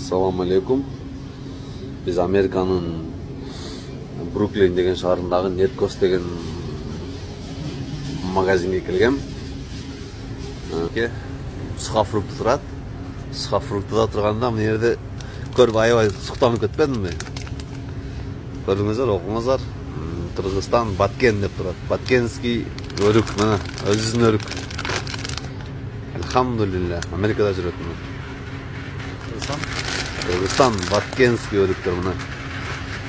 Assalamu alaikum. Biz Amerikanın Brooklyn деген шаарындагы Netkos деген магазинге келгем. Сыха фрукты турат. Сыха фруктыда турганда мына жерде көрүп аябай суктанып кетпедимби? Көрүңүздөр, окуңуздар. Кыргызстан Баткен деп турат. Баткенский өрүк, мына өзүнүн өрүк. Elhamdülillah. Amerika'da жүрөт мына. Кыргызстан Баткенский өрүктөр мына.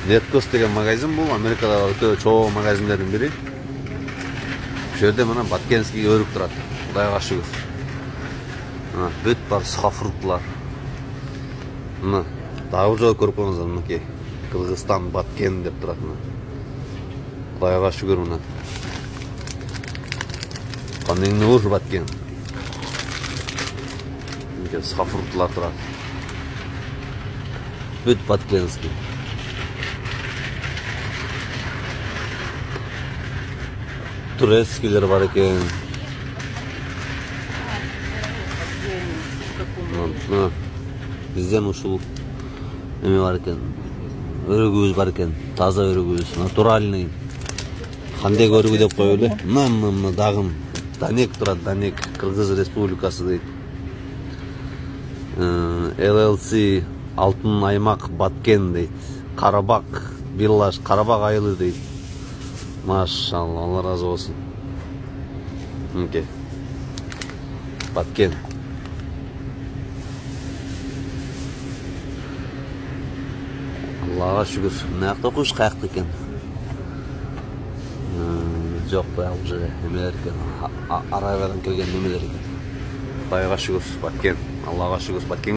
Netkos деген магазин бул Америкада өтө чоң магазиндердин бири. Бул жерде мына Баткенский өрүк турат. Кудайга шүгүр. Мына бүт бар сыха фруктулар. Мына дагы жол көрүп коюңуздар мынакей. Кыргызстан Баткен деп турат мына. Кудайга шүгүр мына. Каныңны ур Баткен. Мына сыха фруктулар турат. Бүт Баткенский. Турецкийлер бар экен. Бизден ушул эме бар экен. Өрүгүбүз бар экен. Таза өрүгүбүз, натуральный. Кандай өрүгү деп коелу? Мына дагым. Данек турат, Данек, Кыргыз Республикасы дейт. LLC Алтын аймак Баткен дейт. Карабак Виллаж, Карабак айылы дейт. Машалла, Алла разы болсын. Мынке. Баткен. Аллага шүгүр. Мына жакта куш каякта экен. Жок, бул жерде эмелер экен. Арабиядан келген немелер экен. Кудайга шүгүр, Баткен. Аллага шүгүр, Баткен.